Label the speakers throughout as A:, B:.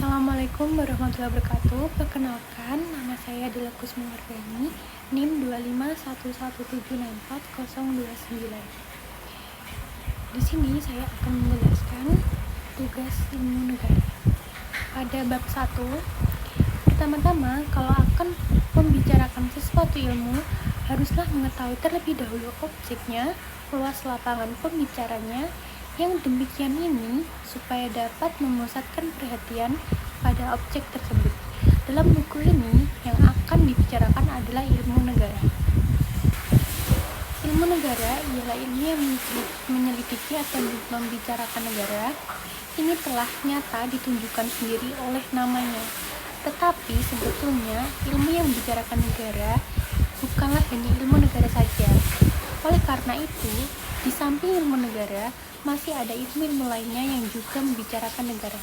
A: Assalamualaikum warahmatullahi wabarakatuh. Perkenalkan, nama saya adalah Kusma Wardani, NIM 25117640029. Di sini saya akan menjelaskan tugas ilmu negara. Pada bab 1, pertama-tama kalau akan membicarakan sesuatu ilmu, haruslah mengetahui terlebih dahulu objeknya, luas lapangan pembicaranya. Yang demikian ini supaya dapat memusatkan perhatian pada objek tersebut. Dalam buku ini yang akan dibicarakan adalah ilmu negara. Ilmu negara ialah ilmu yang menyelidiki atau membicarakan negara. Ini telah nyata ditunjukkan sendiri oleh namanya. Tetapi sebetulnya ilmu yang membicarakan negara bukanlah hanya ilmu negara saja. Oleh karena itu, di samping ilmu negara, masih ada ilmu-ilmu lainnya yang juga membicarakan negara.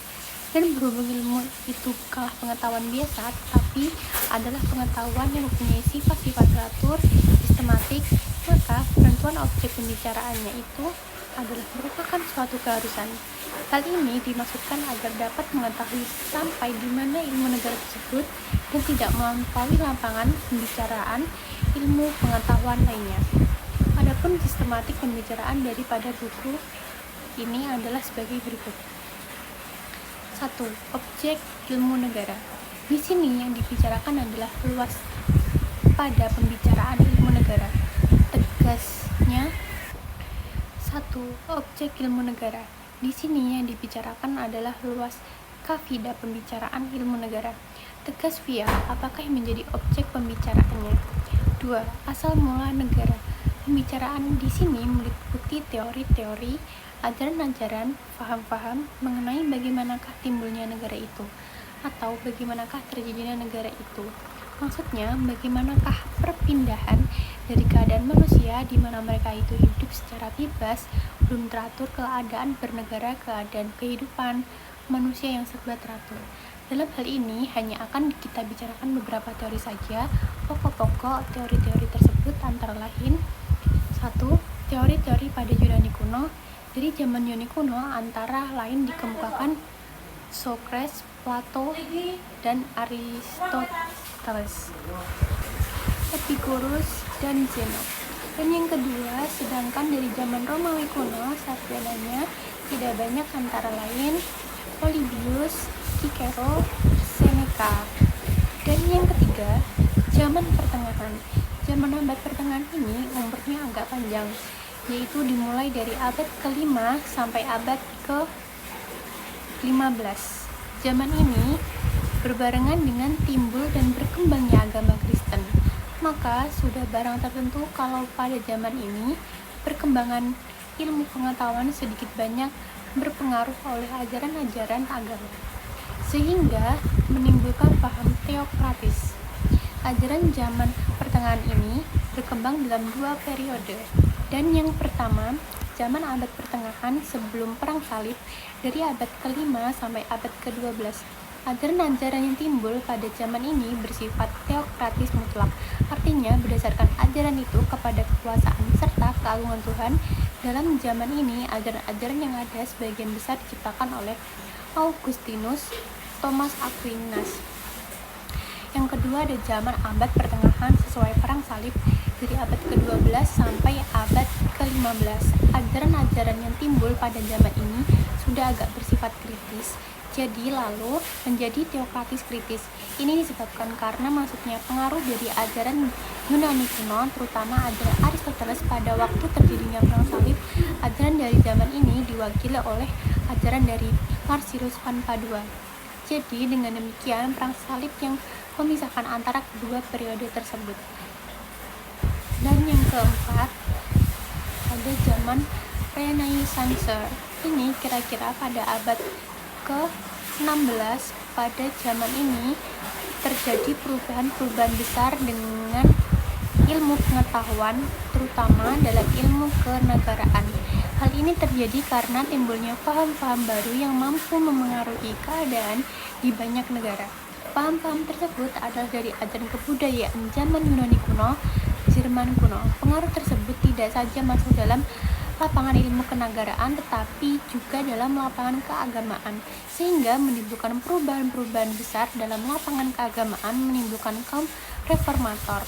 A: Dan berhubung ilmu itu bukanlah pengetahuan biasa, tetapi adalah pengetahuan yang mempunyai sifat-sifat teratur, sistematik, maka penentuan objek pembicaraannya itu adalah merupakan suatu keharusan. Hal ini dimaksudkan agar dapat mengetahui sampai di mana ilmu negara tersebut dan tidak melampaui lapangan pembicaraan ilmu pengetahuan lainnya. Adapun sistematik pembicaraan daripada buku ini adalah sebagai berikut. 1. Objek ilmu negara. Di sini yang dibicarakan adalah luas pada pembicaraan ilmu negara. Tegasnya 1. Objek ilmu negara. Di sini yang dibicarakan adalah luas kafida pembicaraan ilmu negara. Tegas via apakah yang menjadi objek pembicaraannya. 2. Asal mula negara. Pembicaraan di sini meliputi teori-teori, ajaran-ajaran, faham-faham mengenai bagaimanakah timbulnya negara itu, atau bagaimanakah terjadinya negara itu. Maksudnya, bagaimanakah perpindahan dari keadaan manusia di mana mereka itu hidup secara bebas, belum teratur keadaan bernegara, keadaan kehidupan manusia yang serba teratur. Dalam hal ini hanya akan kita bicarakan beberapa teori saja. Pokok-pokok teori-teori tersebut antara lain: 1. Teori-teori pada Yunani kuno. Dari zaman Yunani kuno antara lain dikemukakan Socrates, Plato, dan Aristoteles, Epicurus, dan Zeno. Dan yang kedua, sedangkan dari zaman Romawi kuno, sarjananya tidak banyak antara lain Polybius, Cicero, Seneca. Dan yang ketiga, zaman pertengahan. Zaman abad pertengahan ini umurnya agak panjang, yaitu dimulai dari abad ke-5 sampai abad ke-15. Zaman ini berbarengan dengan timbul dan berkembangnya agama Kristen. Maka sudah barang tentu kalau pada zaman ini perkembangan ilmu pengetahuan sedikit banyak berpengaruh oleh ajaran-ajaran agama, sehingga menimbulkan paham teokratis. Ajaran zaman pertengahan ini berkembang dalam dua periode. Dan yang pertama, zaman abad pertengahan sebelum perang salib, dari abad ke-5 sampai abad ke-12. Ajaran-ajaran yang timbul pada zaman ini bersifat teokratis mutlak. Artinya berdasarkan ajaran itu kepada kekuasaan serta keagungan Tuhan. Dalam zaman ini, ajaran-ajaran yang ada sebagian besar diciptakan oleh Augustinus, Thomas Aquinas. Yang kedua ada zaman abad pertengahan sesuai perang salib, dari abad ke-12 sampai abad ke-15. Ajaran-ajaran yang timbul pada zaman ini sudah agak bersifat kritis, jadi lalu menjadi teokratis kritis. Ini disebabkan karena masuknya pengaruh dari ajaran Yunani kuno, terutama ajaran Aristoteles pada waktu terjadinya perang salib. Ajaran dari zaman ini diwakili oleh ajaran dari Marcellus Van Padua. Jadi dengan demikian perang salib yang memisahkan antara kedua periode tersebut. Dan yang keempat ada zaman Renaissance. Ini kira-kira pada abad ke-16. Pada zaman ini terjadi perubahan-perubahan besar dengan ilmu pengetahuan, terutama dalam ilmu kenegaraan. Hal ini terjadi karena timbulnya paham-paham baru yang mampu memengaruhi keadaan di banyak negara. Paham-paham tersebut adalah dari ajaran kebudayaan zaman Yunani kuno, Jerman kuno. Pengaruh tersebut tidak saja masuk dalam lapangan ilmu kenegaraan, tetapi juga dalam lapangan keagamaan, sehingga menimbulkan perubahan-perubahan besar dalam lapangan keagamaan, menimbulkan kaum reformator.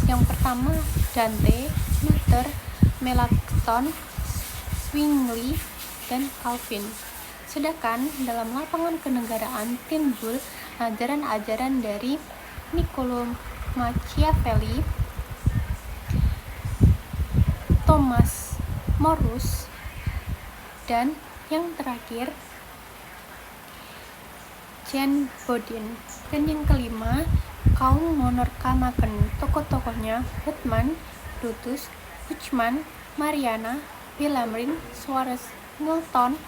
A: Yang pertama, Dante, Luther, Melanchthon, Zwingli, dan Calvin. Sedangkan dalam lapangan kenegaraan timbul ajaran-ajaran dari Niccolo Machiavelli, Thomas Morus, dan yang terakhir Jean Bodin. Dan yang kelima, kaum Monorkamaken. Tokoh-tokohnya Hutman, Brutus, Buchmann, Mariana, Bellarmine, Suarez, Milton,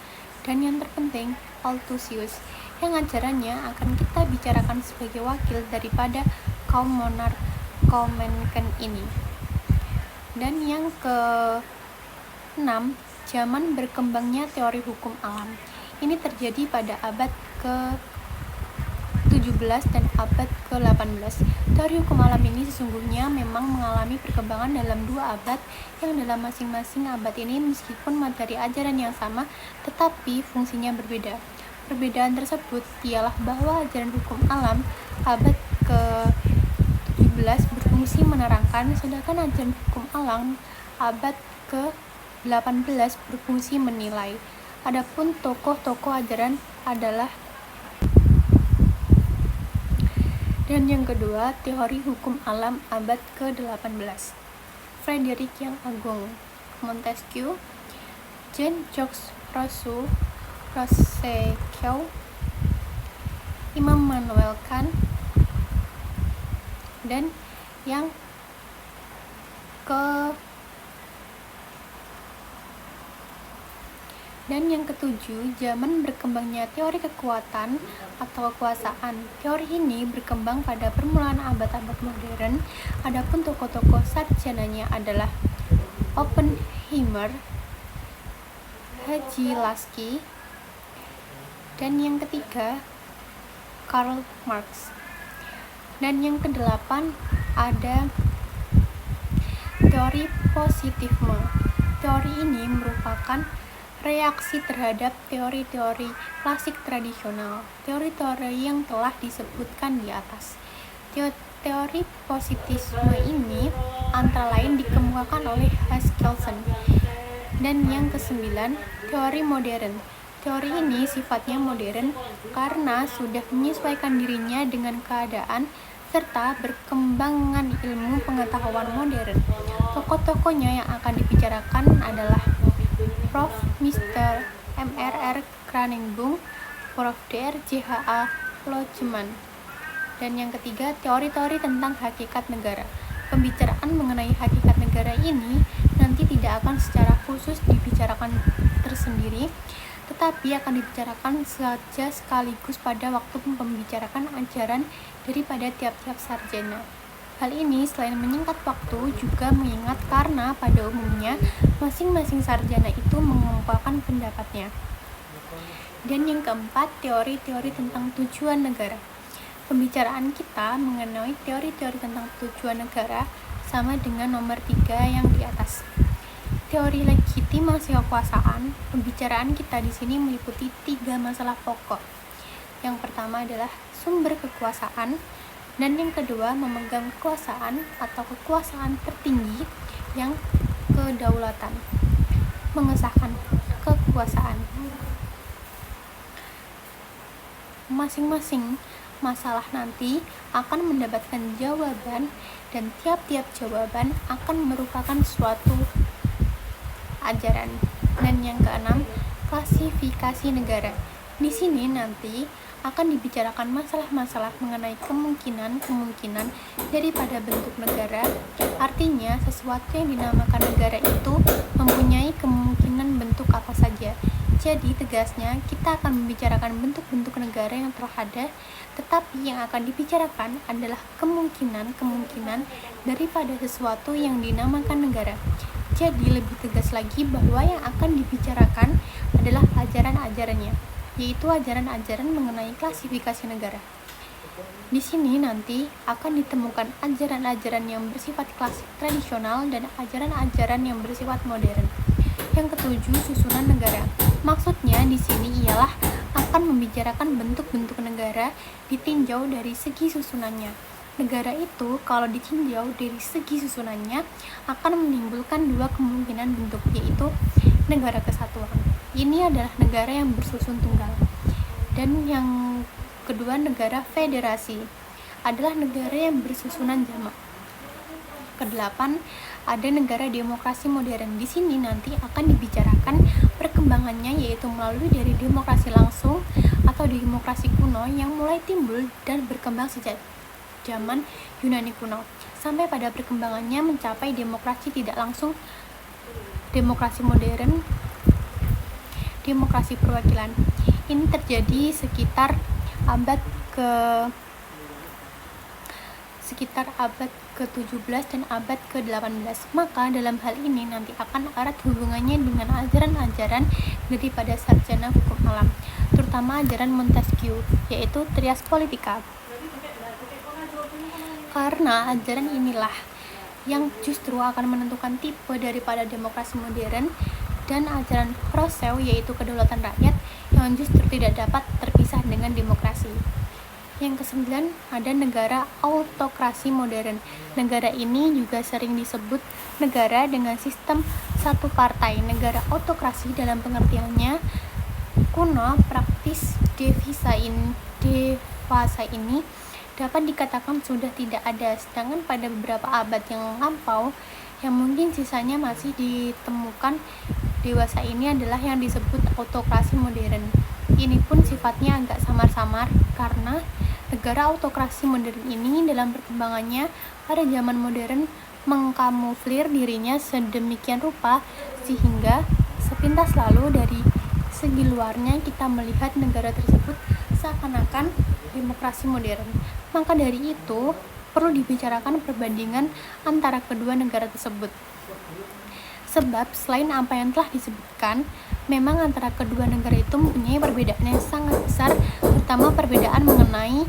A: dan yang terpenting Althusius, yang ajarannya akan kita bicarakan sebagai wakil daripada kaum Monorkamaken ini. Dan yang ke-6, zaman berkembangnya teori hukum alam. Ini terjadi pada abad ke-17 dan abad ke-18. Teori hukum alam ini sesungguhnya memang mengalami perkembangan dalam 2 abad, yang dalam masing-masing abad ini meskipun materi ajaran yang sama, tetapi fungsinya berbeda. Perbedaan tersebut ialah bahwa ajaran hukum alam abad ke-17 berfungsi menerangkan, sedangkan ajaran hukum alam abad ke-18 berfungsi menilai. Adapun tokoh-tokoh ajaran adalah. Dan yang kedua, teori hukum alam abad ke-18. Frederick yang Agung, Montesquieu, Jean-Jacques Rousseau, Imam Manuel Kant, dan yang ketujuh, zaman berkembangnya teori kekuatan atau kekuasaan. Teori ini berkembang pada permulaan abad-abad modern. Adapun tokoh-tokoh sarjananya adalah Oppenheimer, Haji Laski, dan yang ketiga Karl Marx. Dan yang kedelapan ada teori positifisme. Teori ini merupakan reaksi terhadap teori-teori klasik tradisional, teori-teori yang telah disebutkan di atas. Teori positifisme ini antara lain dikemukakan oleh Hans Kelsen. Dan yang ke-9, teori modern. Teori ini sifatnya modern karena sudah menyesuaikan dirinya dengan keadaan serta berkembangan ilmu pengetahuan modern. Tokoh-tokohnya yang akan dibicarakan adalah Prof. Mr. M.R.R. Kranenbung, Prof. Dr. J.H.A. Logeman. Dan yang ketiga, teori-teori tentang hakikat negara. Pembicaraan mengenai hakikat negara ini nanti tidak akan secara khusus dibicarakan tersendiri, tetapi akan dibicarakan saja sekaligus pada waktu membicarakan ajaran daripada tiap-tiap sarjana. Hal ini selain menyingkat waktu juga mengingat karena pada umumnya masing-masing sarjana itu mengemukakan pendapatnya. Dan yang keempat, teori-teori tentang tujuan negara. Pembicaraan kita mengenai teori-teori tentang tujuan negara sama dengan nomor 3 yang di atas. Teori legitimasi kekuasaan. Pembicaraan kita di sini meliputi 3 masalah pokok. Yang pertama adalah sumber kekuasaan, dan yang kedua memegang kekuasaan atau kekuasaan tertinggi, yang kedaulatan, mengesahkan kekuasaan. Masing-masing masalah nanti akan mendapatkan jawaban, dan tiap-tiap jawaban akan merupakan suatu ajaran. Dan yang keenam, klasifikasi negara. Di sini nanti akan dibicarakan masalah-masalah mengenai kemungkinan daripada bentuk negara. Artinya, sesuatu yang dinamakan negara itu mempunyai kemungkinan bentuk apa saja. Jadi, tegasnya kita akan membicarakan bentuk-bentuk negara yang telah ada, tetapi yang akan dibicarakan adalah kemungkinan daripada sesuatu yang dinamakan negara. Jadi, lebih tegas lagi bahwa yang akan dibicarakan adalah ajaran-ajarannya, yaitu ajaran-ajaran mengenai klasifikasi negara. Di sini nanti akan ditemukan ajaran-ajaran yang bersifat klasik tradisional dan ajaran-ajaran yang bersifat modern. Yang ketujuh, susunan negara. Maksudnya di sini ialah akan membicarakan bentuk-bentuk negara ditinjau dari segi susunannya. Negara itu kalau ditinjau dari segi susunannya akan menimbulkan dua kemungkinan bentuk, yaitu negara kesatuan. Ini adalah negara yang bersusun tunggal. Dan yang kedua, negara federasi adalah negara yang bersusunan jamak. Kedelapan, ada negara demokrasi modern. Di sini nanti akan dibicarakan perkembangannya, yaitu melalui dari demokrasi langsung atau demokrasi kuno yang mulai timbul dan berkembang sejak zaman Yunani kuno sampai pada perkembangannya mencapai demokrasi tidak langsung, demokrasi modern, demokrasi perwakilan. Ini terjadi sekitar abad ke-17 dan abad ke-18. Maka dalam hal ini nanti akan erat hubungannya dengan ajaran-ajaran daripada sarjana hukum alam, terutama ajaran Montesquieu, yaitu Trias Politica. Karena ajaran inilah yang justru akan menentukan tipe daripada demokrasi modern, dan ajaran Rousseau, yaitu kedaulatan rakyat, yang justru tidak dapat terpisah dengan demokrasi. Yang kesembilan, ada negara autokrasi modern. Negara ini juga sering disebut negara dengan sistem satu partai. Negara autokrasi dalam pengertiannya kuno praktis devisa ini dapat dikatakan sudah tidak ada, sedangkan pada beberapa abad yang lampau yang mungkin sisanya masih ditemukan dewasa ini adalah yang disebut autokrasi modern. Ini pun sifatnya agak samar-samar karena negara autokrasi modern ini dalam perkembangannya pada zaman modern mengkamuflir dirinya sedemikian rupa sehingga sepintas lalu dari segi luarnya kita melihat negara tersebut seakan-akan demokrasi modern. Maka dari itu perlu dibicarakan perbandingan antara kedua negara tersebut. Sebab selain apa yang telah disebutkan, memang antara kedua negara itu mempunyai perbedaan yang sangat besar, terutama perbedaan mengenai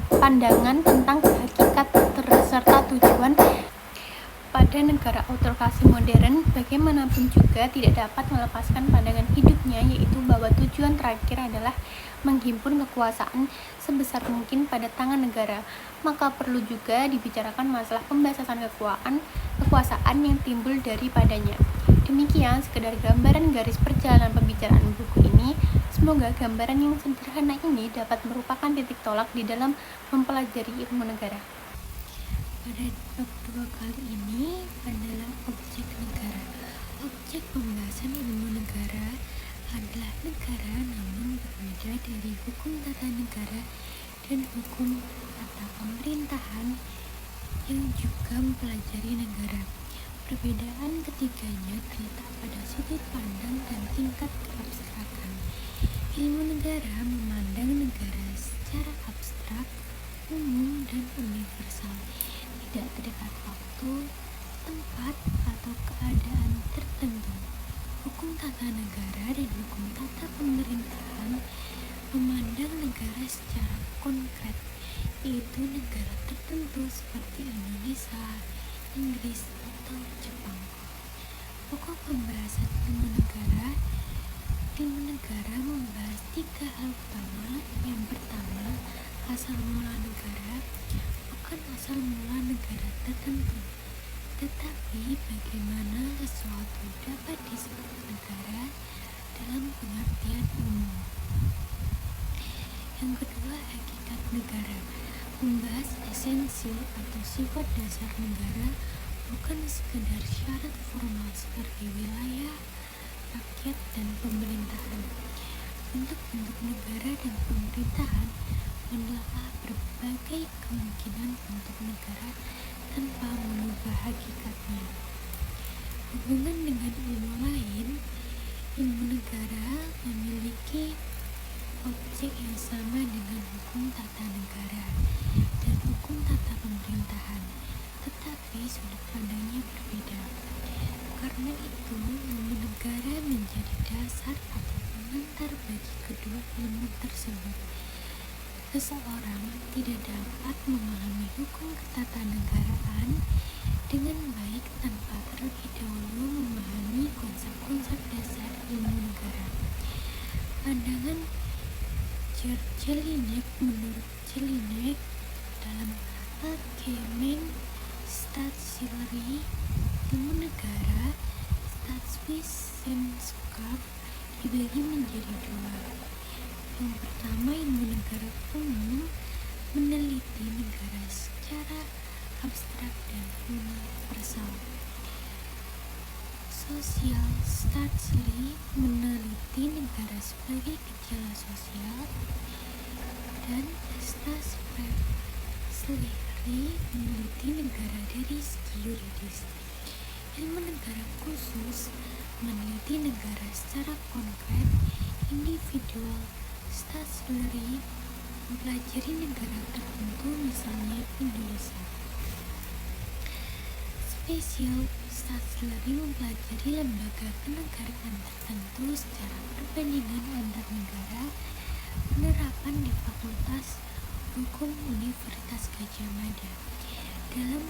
A: pandangan tentang hakikat serta tujuan. Pada negara autokrasi modern, bagaimanapun juga tidak dapat melepaskan pandangan hidupnya, yaitu bahwa tujuan terakhir adalah menghimpun kekuasaan sebesar mungkin pada tangan negara. Maka perlu juga dibicarakan masalah pembahasan kekuasaan yang timbul daripadanya. Demikian sekedar gambaran garis perjalanan pembicaraan buku ini. Semoga gambaran yang sederhana ini dapat merupakan titik tolak di dalam mempelajari ilmu negara. Pada bab 2 kali ini adalah objek negara. Objek pembahasan ilmu negara adalah negara, namun berbeda dari hukum tata negara dan hukum tata pemerintahan yang juga mempelajari negara. Perbedaan ketiganya terletak pada sudut pandang dan tingkat keabstrakan. Ilmu negara memandang negara secara abstrak, umum, dan universal, tidak terdekat waktu, tempat, atau keadaan tertentu. Hukum tata negara dan hukum tata pemerintahan memandang negara secara konkret, yaitu negara tertentu seperti Indonesia, Inggris, atau Jepang. Pokok pembahasan ilmu negara membahas 3 hal utama. Yang pertama, asal mula negara. Bukan asal mula negara tertentu, tetapi bagaimana sesuatu dapat disebut negara dalam pengertian umum. Yang kedua, hakikat negara. Membahas esensi atau sifat dasar negara, bukan sekedar syarat formal seperti wilayah, rakyat, dan pemerintahan. Bentuk-bentuk negara dan pemerintahan menelaah berbagai kemungkinan bentuk negara tanpa mengubah hakikatnya. Hubungan dengan ilmu lain, ilmu negara memiliki objek yang sama dengan hukum tata negara dan hukum tata pemerintahan, tetapi sudut pandangnya berbeda. Karena itu, ilmu negara menjadi dasar atau pengantar bagi kedua ilmu tersebut. Seseorang tidak dapat memahami hukum ketatanegaraan
B: dengan baik tanpa terlebih dahulu memahami konsep-konsep dasar ilmu negara. Pandangan Jelinek menurut Jelinek dalam Allgemeine Staatsrechtslehre, ilmu negara Staatswissenschaft dibagi menjadi dua. Yang pertama, ilmu negara umum, meneliti negara secara abstrak dan universal. Sosial Staatsrecht meneliti negara sebagai gejala sosial, dan Staatsrechtslehre meneliti negara dari segi yuridis. Ilmu negara khusus meneliti negara secara konkret, individual. Staatsrecht mempelajari negara tertentu, misalnya Indonesia. Spesial Staatsrecht mempelajari lembaga kenegaraan tertentu secara perbandingan antar negara. Penerapan di Fakultas Hukum Universitas Gadjah Mada. Dalam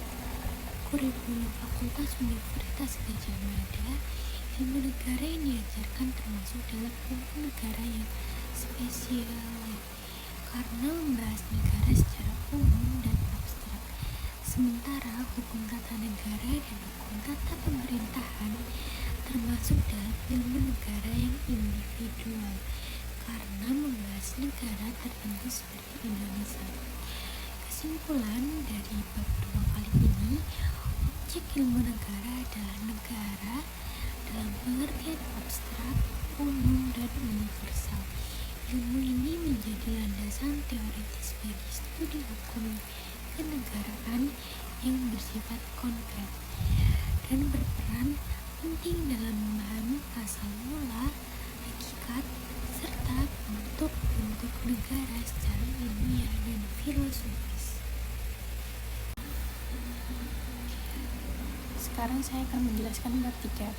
B: kurikulum Fakultas Universitas Gadjah Mada, ilmu negara yang diajarkan termasuk dalam ilmu negara yang spesial karena membahas negara secara umum dan abstrak. Sementara hukum tata negara dan hukum tata pemerintahan termasuk dalam ilmu negara yang individual karena membahas negara tertentu seperti Indonesia. Kesimpulan dari bab 2 kali ini, objek ilmu negara adalah negara dalam pengertian abstrak, umum, dan universal. Ilmu ini menjadi landasan teoritis bagi studi hukum kenegaraan yang bersifat konkret dan berperan penting dalam memahami asal mula, hakikat, serta bentuk-bentuk negara secara ilmiah dan filosofis.
A: Sekarang saya akan menjelaskan bab 3.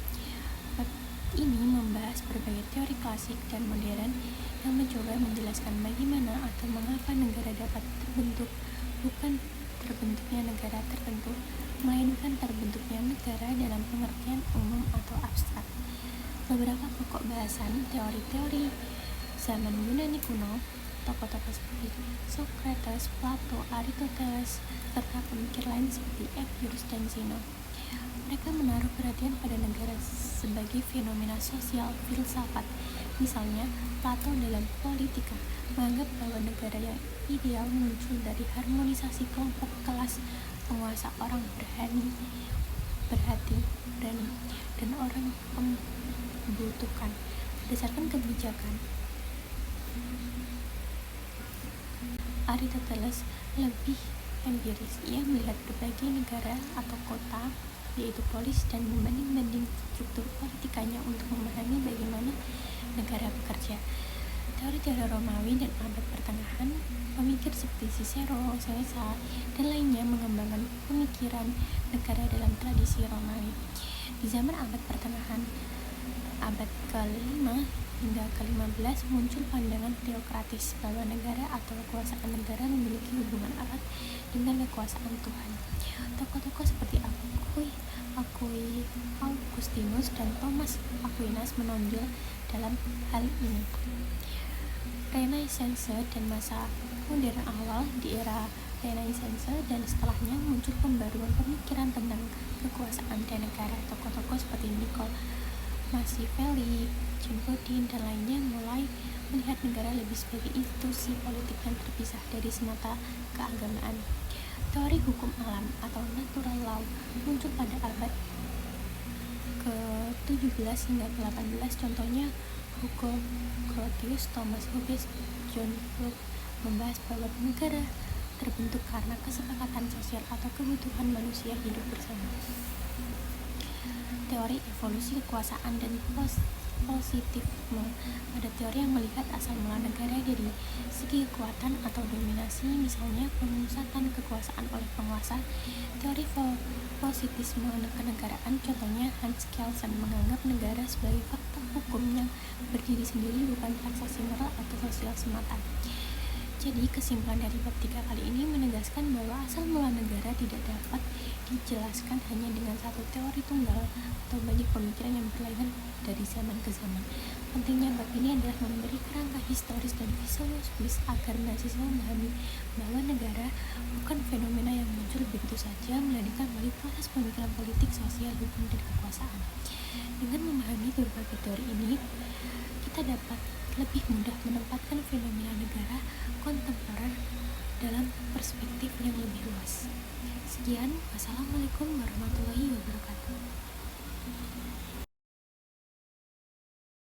A: Bab ini membahas berbagai teori klasik dan modern yang mencoba menjelaskan bagaimana atau mengapa negara dapat terbentuk, bukan terbentuknya negara tertentu, melainkan terbentuknya negara dalam pengertian umum atau abstrak. Beberapa pokok bahasan teori-teori zaman Yunani kuno, tokoh-tokoh seperti Socrates, Plato, Aristoteles, serta pemikir lain seperti Epicurus dan Zeno. Mereka menaruh perhatian pada negara sebagai fenomena sosial filsafat. Misalnya, Plato dalam Politika menganggap bahwa negara yang ideal muncul dari harmonisasi kelompok kelas penguasa, orang berhati, berani, dan orang membutuhkan berdasarkan kebijakan. Aristoteles lebih empiris. Ia melihat berbagai negara atau kota, yaitu polis, dan membanding-banding struktur politikanya untuk memahami bagaimana negara bekerja. Teori-teori Romawi dan abad pertengahan, pemikir seperti Cicero, Seneca, dan lainnya mengembangkan pemikiran negara dalam tradisi Romawi. Di zaman abad pertengahan, abad ke-5 hingga ke-15, muncul pandangan teokratis bahwa negara atau kekuasaan negara memiliki hubungan erat dengan kekuasaan Tuhan. Tokoh-tokoh seperti Augustinus dan Thomas Aquinas menonjol dalam hal ini. Renaissance dan masa modern awal. Di era Renaissance dan setelahnya muncul pembaruan pemikiran tentang kekuasaan dan negara. Tokoh-tokoh seperti Niccolo Machiavelli, John Bodin, dan lainnya mulai melihat negara lebih sebagai institusi politik yang terpisah dari semata keagamaan. Teori hukum alam atau natural law muncul pada abad ke-17 hingga ke-18. Contohnya Hugo Grotius, Thomas Hobbes, John Locke membahas bahwa negara terbentuk karena kesepakatan sosial atau kebutuhan manusia hidup bersama. Teori evolusi kekuasaan dan positivisme ada teori yang melihat asal mula negara dari segi kekuatan atau dominasi, misalnya pemusatan kekuasaan oleh penguasa. Teori positivisme kenegaraan, contohnya Hans Kelsen menganggap negara sebagai fakta hukum yang berdiri sendiri, bukan transaksi moral atau sosial semata. Jadi kesimpulan dari bab 3 kali ini menegaskan bahwa asal mula negara tidak dapat dijelaskan hanya dengan satu teori tunggal atau banyak pemikiran yang berlainan dari zaman ke zaman. Pentingnya bab ini adalah memberi kerangka historis dan filosofis agar mahasiswa memahami bahwa negara bukan fenomena yang muncul begitu saja, melainkan melalui proses pemikiran politik, sosial, hukum, dan kekuasaan. Dengan memahami berbagai teori ini, kita dapat lebih mudah menempatkan fenomena negara kontemporer dalam perspektif yang lebih luas. Sekian, wassalamualaikum warahmatullahi wabarakatuh.